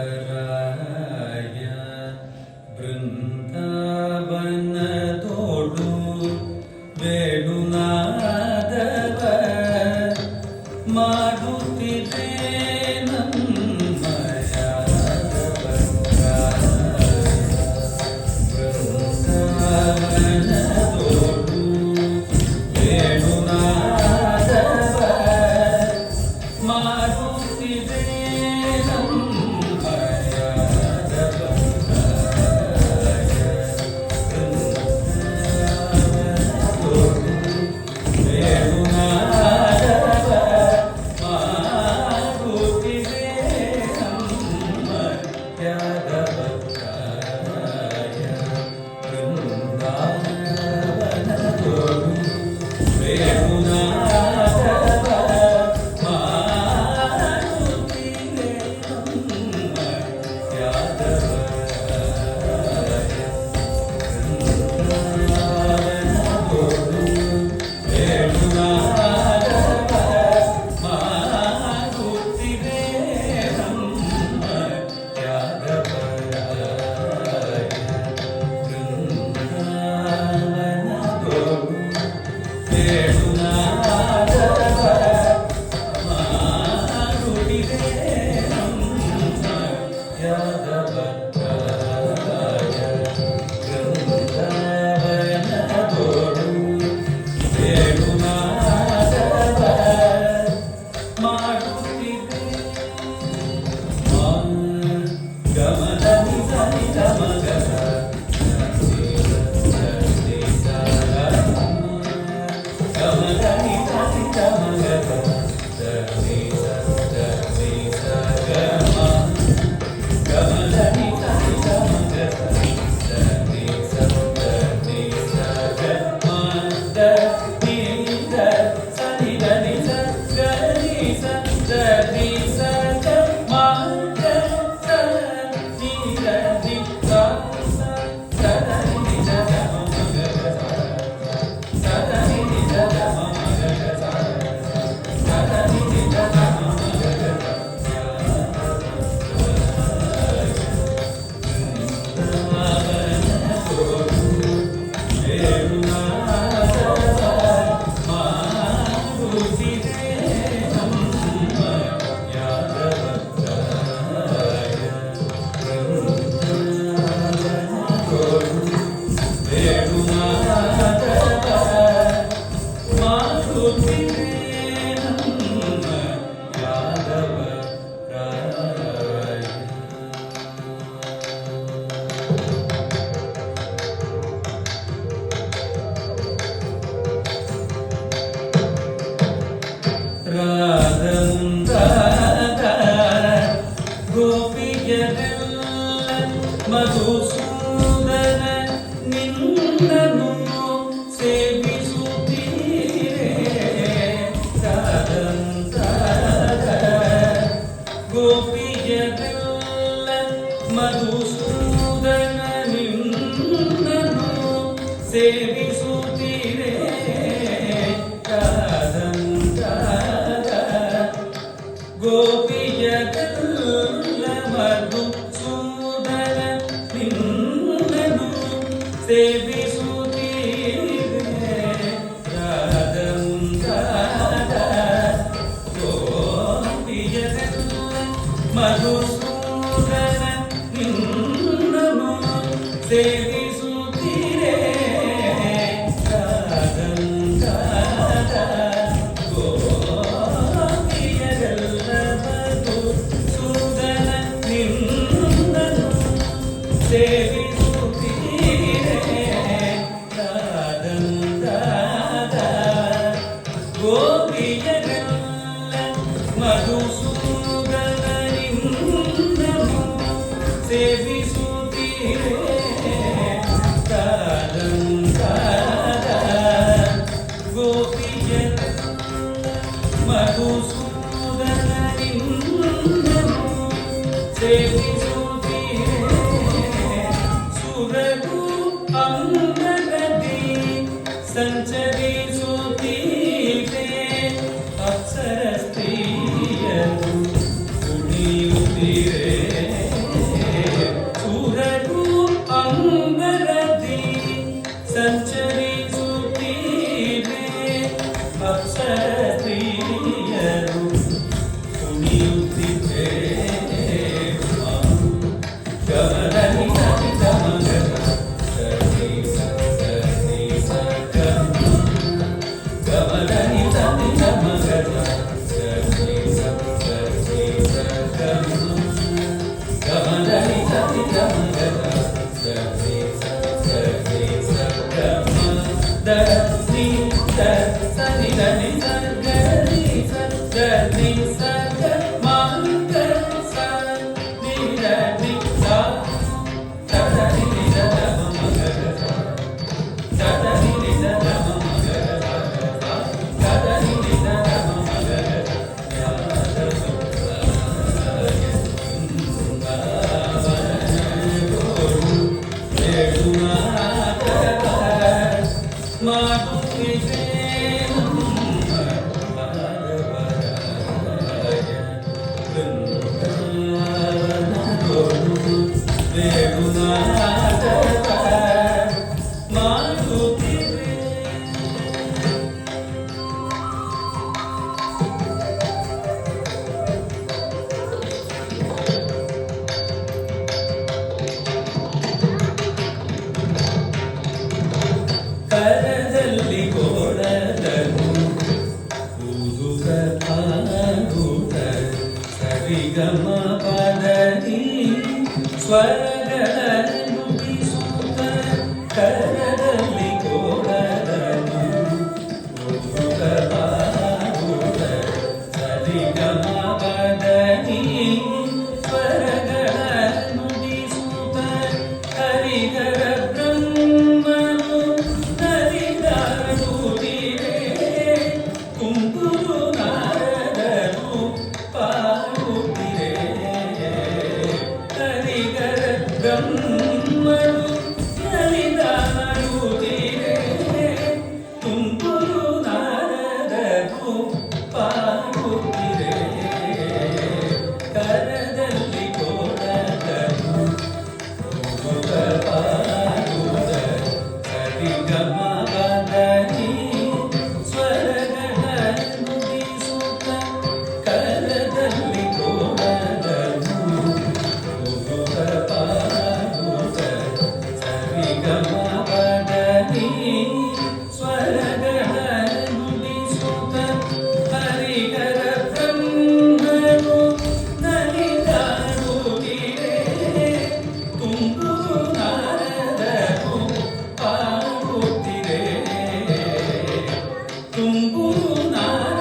ಯಾದವರಾಯ ಬೃಂದಾವನದೋಡು ವೇಣುನಾದವ ಮಾಡುತ್ತಿದೆ ನಮ್ಮ ಯಾದವರಾಯ ಬೃಂದಾವನದೋಡು ವೇಣುನಾದವ ಮಾಡುತ್ತಿದೆ ಮಧುಸೂದನ ನಿನ್ನನು ಸೇವಿಸುತ್ತೀರೆ ಕಾದಂತಾರ ಗೋಪಿಯರೆಲ್ಲ ಮಧುಸೂದನ ನಿನ್ನನು ಸೇವಿಸುತ್ತೀರೆ ಕಾದಂತಾರ ಗೋಪಿಯರೆಲ್ಲ ಮಧುಸೂದನ ನಿನ್ನನು ಸೇವಿಸುತ್ತೀರೆ ರಾಧಂಗಾರ ಗೋಪಿಯರೆಲ್ಲ ಮಧುಸೂದನ ನಿನ್ನನು ಸೇವಿಸುತ್ತೀರೆ ರಾಧಂಗಾರ ಗೋಪಿಯರೆಲ್ಲ ಮಧುಸೂದನ ನಿನ್ನನು ಸೇವಿಸುತ್ತೀರೆ ರಾಧಂಗಾರ ಗೋಪಿಯರೆಲ್ಲ ಮಧುಸೂದನ ನಿನ್ನನು ಸೇವಿಸುತ್ತೀರೆ ರಾಧಂಗಾರ ಗೋಪಿಯರೆಲ್ಲ ಮಧುಸೂದನ ನಿನ್ನನು ಸೇವಿಸುತ್ತೀರೆ ಸುರಗು ಅಂಗದಲ್ಲಿ ಸಂಚರಿಸುತ್ತೀರೆ ಅಪ್ಸರ ಸ್ತ್ರೀಯರು ಕುಣಿಯುತ್ತೀರೆ ಸ್ತ್ರೀಯರು ಕುಣಿಯುತ್ತಿದ್ದೇ ಗಮನನಿ ಸತಿ ಗಮಗದ ಸರಿ ಸರಿ ಸಗಮ ಗಮನನಿ ಸತಿ ಗಮಗದ ಸರಿ ಸರಿ ಸಗಮ ಗಮನನಿ ಸತಿ ಗಮಗದ ಸರಿ ಸರಿ ಸಗಮ ಧನಿ ಸರಿ ಧನಿ ಸರಿ ಸರಿ ಸಗಮ ಸರಿ ಧನಿ ಕರದಲ್ಲಿ ಗೋಳದನು ಊದುತ್ತ ಹಾಡುತ್ತ ಸರಿಗಮ ಪದನಿ ಸ್ವರಗಳನ್ನು ಬೀಸುತ್ತ ಕರದಲ್ಲಿ ಗೋಳದನು ಊದುತ್ತ ಹಾಡುತ್ತ ಸರಿಗಮ ಪದನಿ ಸ್ವರಗಳನ್ನು ಬೀಸುತ್ತ ಹರಿಗರ ಬ್ರಹ್ಮನು ತುಂಗುರು ನಾರದರು ಪಾಡುತ್ತಿರೆ ಹರಿಗರ ಬ್ರಹ್ಮನು ನಲಿದಾಡುತ್ತಿರೆ ತುಂಗುರು ನಾರದರು ಪಾಡುತ್ತಿರೆ ಕರದಲ್ಲಿ ಕೋಡದನು ಪಾಡುತ್ತ ಸರಿಗಮ ಪದನಿ ಸ್ವರಗಳನ್ನು ಬೀಸುತ್ತ ಕರದಲ್ಲಿ ಕೋಡದನು ಪಾಡುತ್ತ ಸರಿಗಮ ಪದನಿ ಸ್ವರಗಳನ್ನು ಬೀಸುತ್ತ ಹರಿಗರ ಬ್ರಹ್ಮನು ನಲಿದಾಡುತ್ತಿರೆ ತುಂಗುರು ನಾರದರು ಪಾಡುತ್ತಿರೆ ತುಂಗುರು ನಾರ